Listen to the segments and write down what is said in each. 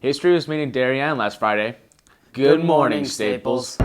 History was made in Darien last Friday. Good morning, Staples.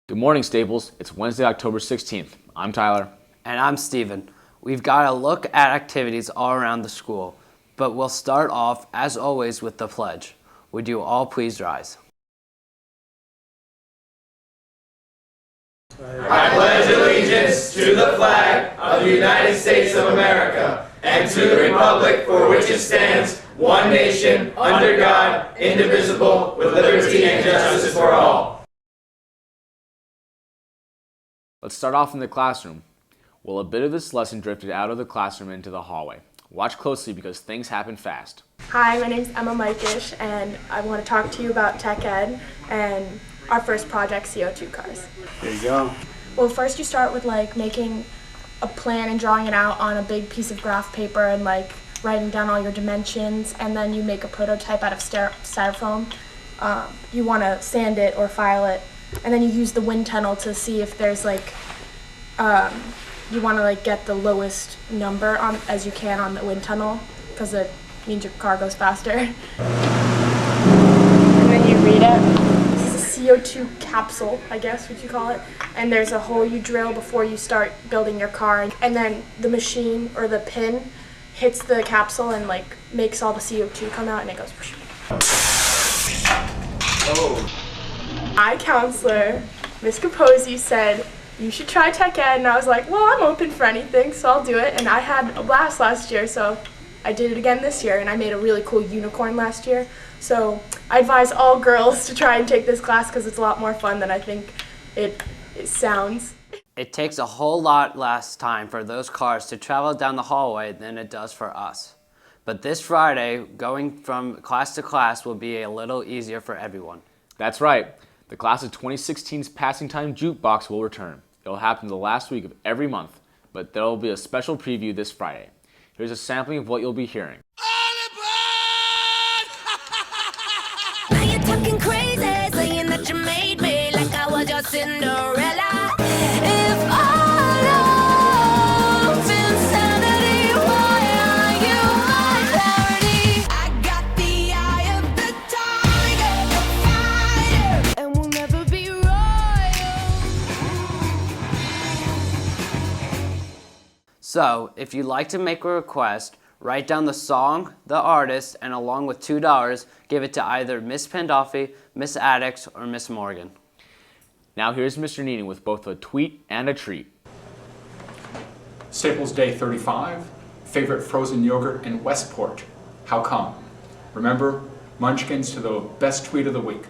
Good morning, Staples. It's Wednesday, October 16th. I'm Tyler. And I'm Steven. We've got a look at activities all around the school, but we'll start off, as always, with the pledge. Would you all please rise? I pledge allegiance to the flag of the United States of America and to the republic for which it stands, one nation, under God, indivisible, with liberty and justice for all. Let's start off in the classroom. Well, a bit of this lesson drifted out of the classroom into the hallway. Watch closely because things happen fast. Hi, my name's Emma Mikish, and I want to talk to you about Tech Ed and our first project, CO2 cars. There you go. Well, first you start with making a plan and drawing it out on a big piece of graph paper and writing down all your dimensions, and then you make a prototype out of styrofoam. You want to sand it or file it, and then you use the wind tunnel to see if there's you want to get the lowest number as you can on the wind tunnel, because it means your car goes faster. And then you read it. This is a CO2 capsule, I guess what you call it. And there's a hole you drill before you start building your car, and then the machine or the pin hits the capsule and makes all the CO2 come out, and it goes. Oh. My counselor, Ms. Capozzi, said you should try Tech Ed, and I was like, well, I'm open for anything, so I'll do it. And I had a blast last year, so I did it again this year, and I made a really cool unicorn last year. So I advise all girls to try and take this class because it's a lot more fun than I think it sounds. It takes a whole lot less time for those cars to travel down the hallway than it does for us. But this Friday, going from class to class will be a little easier for everyone. That's right. The class of 2016's Passing Time Jukebox will return. It'll happen the last week of every month, but there will be a special preview this Friday. Here's a sampling of what you'll be hearing. Now you're talking crazy, saying that you made me like I was your Cinderella. If all love's insanity, why are you my clarity? I got the eye of the tiger, the fighter, and we'll never be royal. So, if you'd like to make a request, write down the song, the artist, and along with $2, give it to either Miss Pandolfi, Miss Addix, or Miss Morgan. Now here's Mr. Neenan with both a tweet and a treat. Staples Day 35, favorite frozen yogurt in Westport. How come? Remember, munchkins to the best tweet of the week.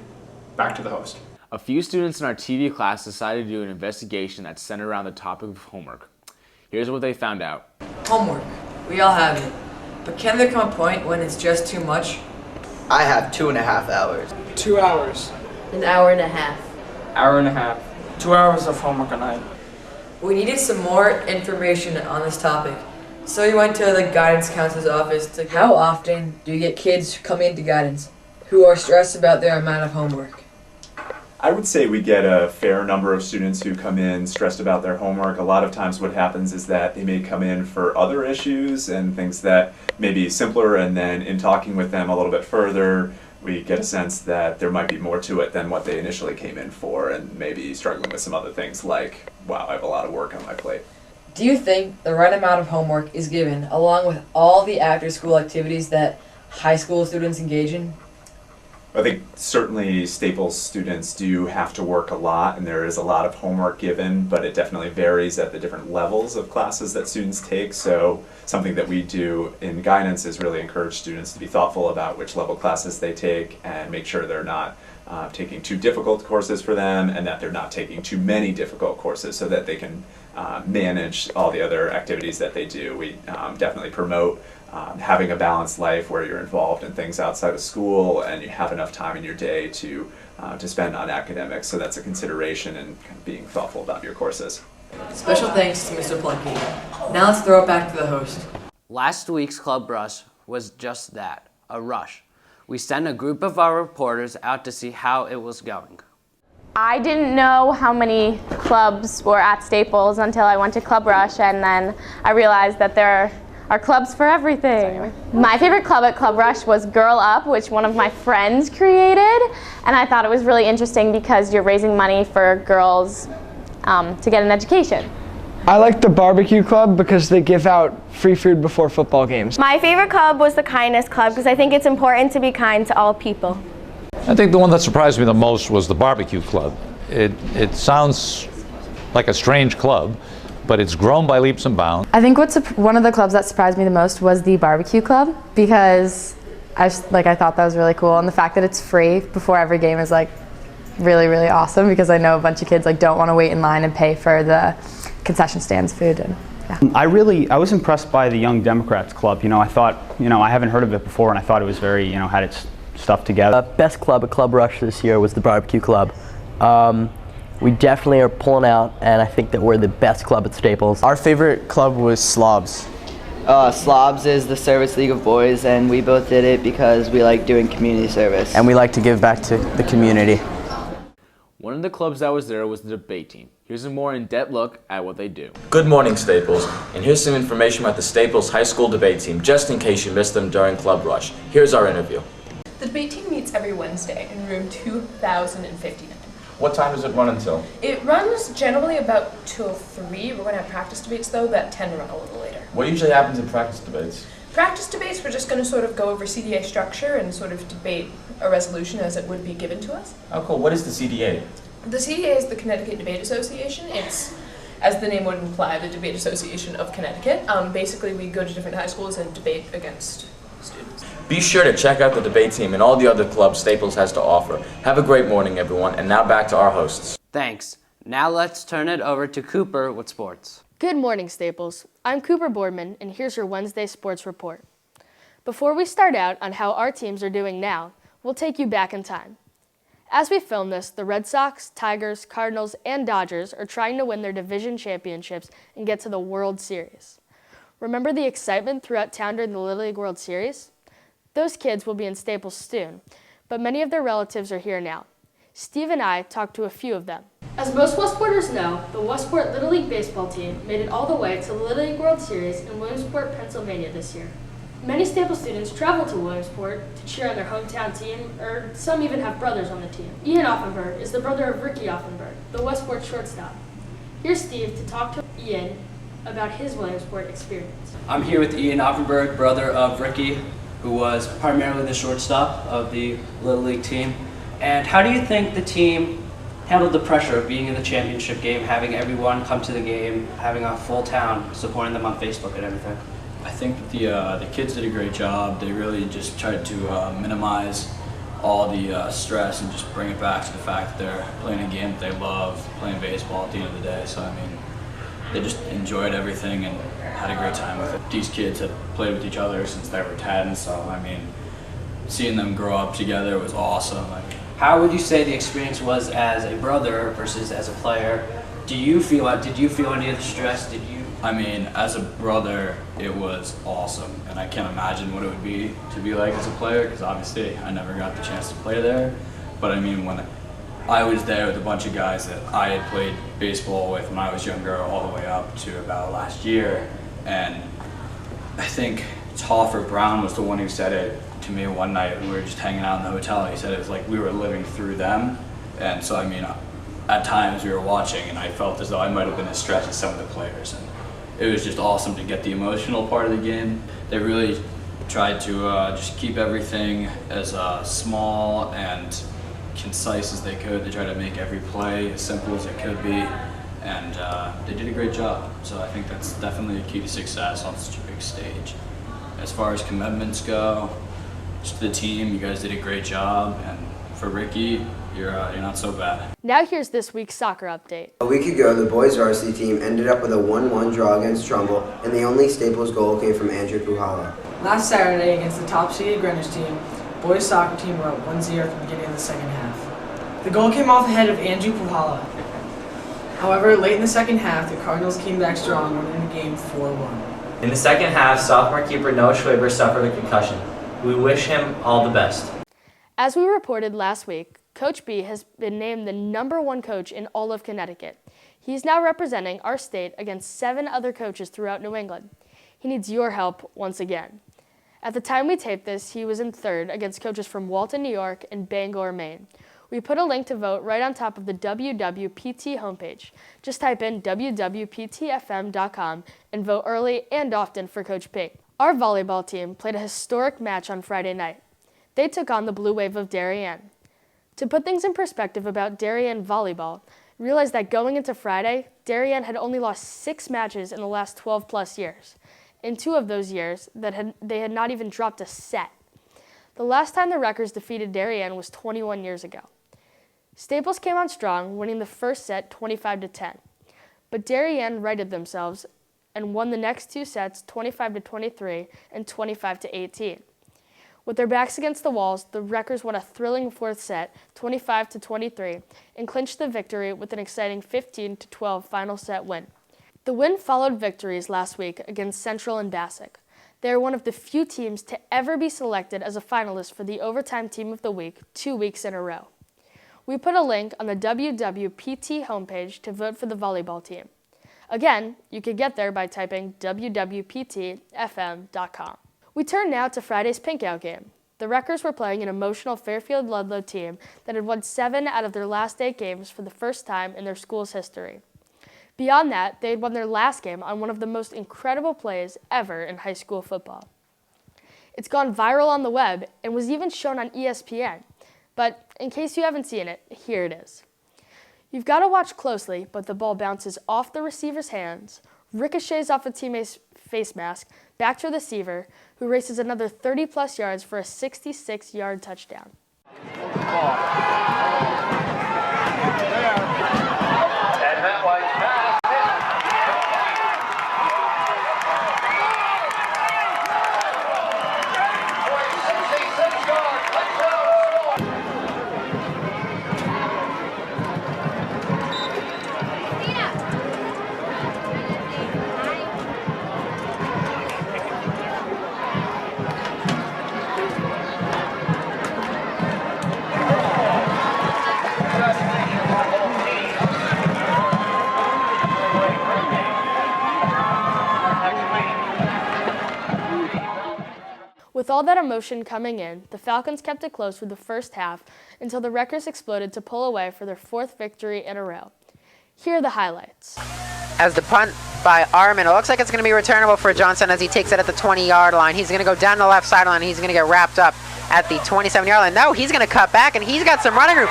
Back to the host. A few students in our TV class decided to do an investigation that centered around the topic of homework. Here's what they found out. Homework. We all have it. But can there come a point when it's just too much? I have 2.5 hours. 2 hours. An hour and a half. Hour and a half. 2 hours of homework a night. We needed some more information on this topic. So we went to the guidance counselor's office to... How often do you get kids coming into guidance who are stressed about their amount of homework? I would say we get a fair number of students who come in stressed about their homework. A lot of times what happens is that they may come in for other issues and things that may be simpler, and then in talking with them a little bit further, we get a sense that there might be more to it than what they initially came in for, and maybe struggling with some other things like, wow, I have a lot of work on my plate. Do you think the right amount of homework is given along with all the after-school activities that high school students engage in? I think certainly Staples students do have to work a lot, and there is a lot of homework given, but it definitely varies at the different levels of classes that students take. So something that we do in guidance is really encourage students to be thoughtful about which level classes they take and make sure they're not taking too difficult courses for them, and that they're not taking too many difficult courses so that they can manage all the other activities that they do. We definitely promote having a balanced life where you're involved in things outside of school and you have enough time in your day to spend on academics. So that's a consideration and kind of being thoughtful about your courses. Special thanks to Mr. Plunket. Now let's throw it back to the host. Last week's Club Rush was just that, a rush. We sent a group of our reporters out to see how it was going. I didn't know how many clubs were at Staples until I went to Club Rush, and then I realized that there are clubs for everything. My favorite club at Club Rush was Girl Up, which one of my friends created, and I thought it was really interesting because you're raising money for girls to get an education. I like the BBQ Club because they give out free food before football games. My favorite club was the Kindness Club because I think it's important to be kind to all people. I think the one that surprised me the most was the BBQ Club. It sounds like a strange club, but it's grown by leaps and bounds. I think one of the clubs that surprised me the most was the BBQ Club because I thought that was really cool, and the fact that it's free before every game is like really, really awesome because I know a bunch of kids don't want to wait in line and pay for the concession stands food. And yeah. I was impressed by the Young Democrats Club. I thought, I haven't heard of it before, and I thought it was very, had its stuff together. Best club at Club Rush this year was the BBQ Club. We definitely are pulling out, and I think that we're the best club at Staples. Our favorite club was Slobs. Slobs is the service league of boys, and we both did it because we like doing community service. And we like to give back to the community. One of the clubs that was there was the debate team. Here's a more in-depth look at what they do. Good morning, Staples, and here's some information about the Staples High School debate team, just in case you missed them during Club Rush. Here's our interview. The debate team meets every Wednesday in room 2059. What time does it run until? It runs generally about till 3. We're going to have practice debates, though, that tend to run a little later. What usually happens in practice debates? Practice debates, we're just going to sort of go over CDA structure and sort of debate a resolution as it would be given to us. Oh, cool. What is the CDA? The CDA is the Connecticut Debate Association. It's, as the name would imply, the Debate Association of Connecticut. Basically, we go to different high schools and debate against students. Be sure to check out the debate team and all the other clubs Staples has to offer. Have a great morning, everyone, and now back to our hosts. Thanks. Now let's turn it over to Cooper with sports. Good morning, Staples. I'm Cooper Boardman, and here's your Wednesday sports report. Before we start out on how our teams are doing now, we'll take you back in time. As we film this, the Red Sox, Tigers, Cardinals, and Dodgers are trying to win their division championships and get to the World Series. Remember the excitement throughout town during the Little League World Series? Those kids will be in Staples soon, but many of their relatives are here now. Steve and I talked to a few of them. As most Westporters know, the Westport Little League baseball team made it all the way to the Little League World Series in Williamsport, Pennsylvania this year. Many Staples students travel to Williamsport to cheer on their hometown team, or some even have brothers on the team. Ian Offenberg is the brother of Ricky Offenberg, the Westport shortstop. Here's Steve to talk to Ian about his Williamsport experience. I'm here with Ian Offenberg, brother of Ricky, who was primarily the shortstop of the Little League team. And how do you think the team handled the pressure of being in the championship game, having everyone come to the game, having a full town supporting them on Facebook and everything? I think that the kids did a great job. They really just tried to minimize all the stress and just bring it back to the fact that they're playing a game that they love, playing baseball at the end of the day. So, I mean, they just enjoyed everything and had a great time with it. These kids have played with each other since they were 10, so, I mean, seeing them grow up together was awesome. How would you say the experience was as a brother versus as a player? Did you feel any of the stress? I mean, as a brother, it was awesome, and I can't imagine what it would be to be like as a player, because obviously I never got the chance to play there. But I mean, when I was there with a bunch of guys that I had played baseball with when I was younger, all the way up to about last year, and I think Hoffer Brown was the one who said it to me one night when we were just hanging out in the hotel. He said it was like we were living through them, and so I mean, at times we were watching, and I felt as though I might have been as stressed as some of the players. And it was just awesome to get the emotional part of the game. They really tried to just keep everything as small and concise as they could. They tried to make every play as simple as it could be, and they did a great job. So I think that's definitely a key to success on such a big stage. As far as commitments go, just to the team, you guys did a great job, and for Ricky, you're not so bad. Now here's this week's soccer update. A week ago, the boys varsity team ended up with a 1-1 draw against Trumbull, and the only Staples goal came from Andrew Puhala. Last Saturday against the top-seeded Greenwich team, boys soccer team were up 1-0 at the beginning of the second half. The goal came off the head of Andrew Puhala. However, late in the second half, the Cardinals came back strong, winning the game 4-1. In the second half, sophomore keeper Noah Schwaber suffered a concussion. We wish him all the best. As we reported last week, Coach B has been named the #1 coach in all of Connecticut. He's now representing our state against 7 other coaches throughout New England. He needs your help once again. At the time we taped this, he was in 3rd against coaches from Walton, New York and Bangor, Maine. We put a link to vote right on top of the WWPT homepage. Just type in wwptfm.com and vote early and often for Coach P. Our volleyball team played a historic match on Friday night. They took on the Blue Wave of Darien. To put things in perspective about Darien volleyball, realize that going into Friday, Darien had only lost 6 matches in the last 12-plus years. In 2 of those years, they had not even dropped a set. The last time the Wreckers defeated Darien was 21 years ago. Staples came on strong, winning the first set 25-10. But Darien righted themselves and won the next 2 sets 25-23 and 25-18. With their backs against the walls, the Wreckers won a thrilling 4th set, 25-23, and clinched the victory with an exciting 15-12 final set win. The win followed victories last week against Central and Bassick. They are one of the few teams to ever be selected as a finalist for the Overtime Team of the Week 2 weeks in a row. We put a link on the WWPT homepage to vote for the volleyball team. Again, you can get there by typing wwptfm.com. We turn now to Friday's Pinkout game. The Wreckers were playing an emotional Fairfield Ludlowe team that had won 7 out of their last 8 games for the first time in their school's history. Beyond that, they had won their last game on one of the most incredible plays ever in high school football. It's gone viral on the web and was even shown on ESPN. But in case you haven't seen it, here it is. You've got to watch closely, but the ball bounces off the receiver's hands, ricochets off a teammate's face mask, back to the receiver, who races another 30-plus yards for a 66-yard touchdown. With all that emotion coming in, the Falcons kept it close for the first half until the Wreckers exploded to pull away for their 4th victory in a row. Here are the highlights. As the punt by Armin, it looks like it's going to be returnable for Johnson as he takes it at the 20-yard line. He's going to go down the left sideline. He's going to get wrapped up at the 27-yard line. No, he's going to cut back, and he's got some running room.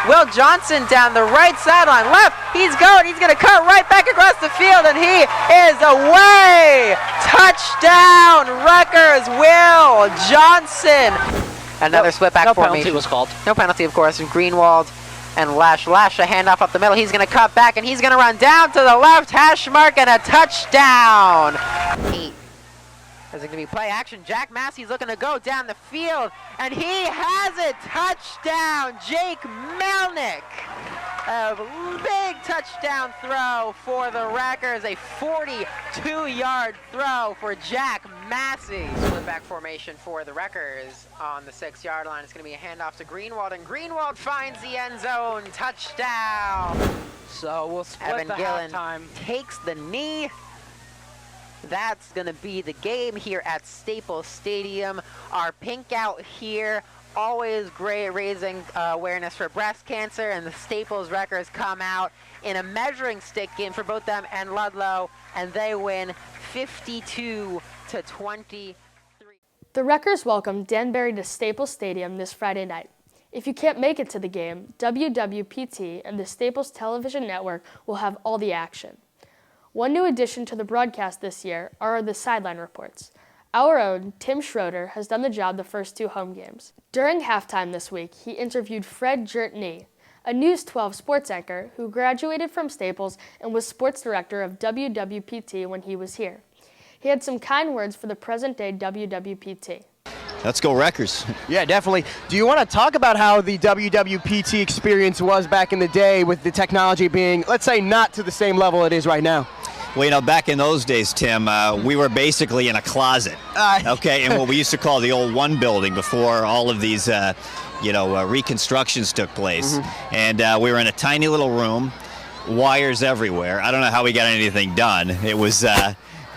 Will Johnson down the right sideline. Left, he's going. He's going to cut right back across the field, and he is away. Touchdown, Rutgers, Will Johnson. Another split back formation. No penalty was called. No penalty, of course. Greenwald and Lash a handoff up the middle. He's going to cut back, and he's going to run down to the left hash mark, and a touchdown. 8. There's going to be play action. Jack Massey's looking to go down the field, and he has it. Touchdown, Jake Melnick. A big touchdown throw for the Wreckers. A 42-yard throw for Jack Massey. Split back formation for the Wreckers on the 6-yard line. It's going to be a handoff to Greenwald, and Greenwald finds the end zone. Touchdown. So we'll split Evan the Gillen halftime. takes the knee. That's going to be the game here at Staples Stadium. Our pink out here, always great, raising awareness for breast cancer, and the Staples Wreckers come out in a measuring stick game for both them and Ludlowe, and they win 52-23. The Wreckers welcome Danbury to Staples Stadium this Friday night. If you can't make it to the game, WWPT and the Staples Television Network will have all the action. One new addition to the broadcast this year are the sideline reports. Our own Tim Schroeder has done the job the first 2 home games. During halftime this week, he interviewed Fred Jertney, a News 12 sports anchor who graduated from Staples and was sports director of WWPT when he was here. He had some kind words for the present-day WWPT. Let's go Wreckers. Yeah, definitely. Do you want to talk about how the WWPT experience was back in the day with the technology being, let's say, not to the same level it is right now? Well, you know, back in those days, Tim, we were basically in a closet, okay, in what we used to call the old one building before all of these, reconstructions took place. And we were in a tiny little room, wires everywhere. I don't know how we got anything done. It was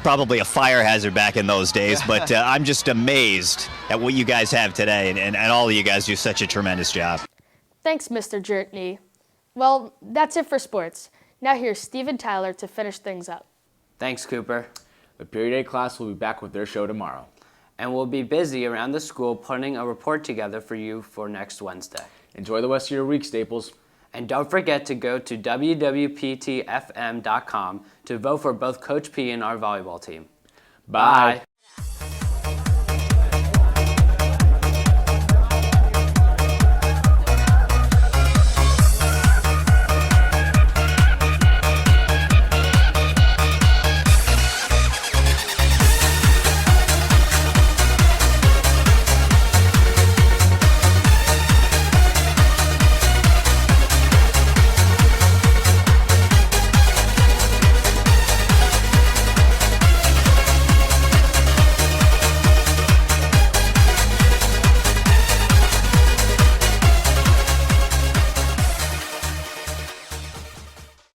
probably a fire hazard back in those days, but I'm just amazed at what you guys have today, and all of you guys do such a tremendous job. Thanks, Mr. Jertney. Well, that's it for sports. Now here's Steven Tyler to finish things up. Thanks, Cooper. The Period A class will be back with their show tomorrow. And we'll be busy around the school putting a report together for you for next Wednesday. Enjoy the rest of your week, Staples. And don't forget to go to wwptfm.com to vote for both Coach P and our volleyball team. Bye.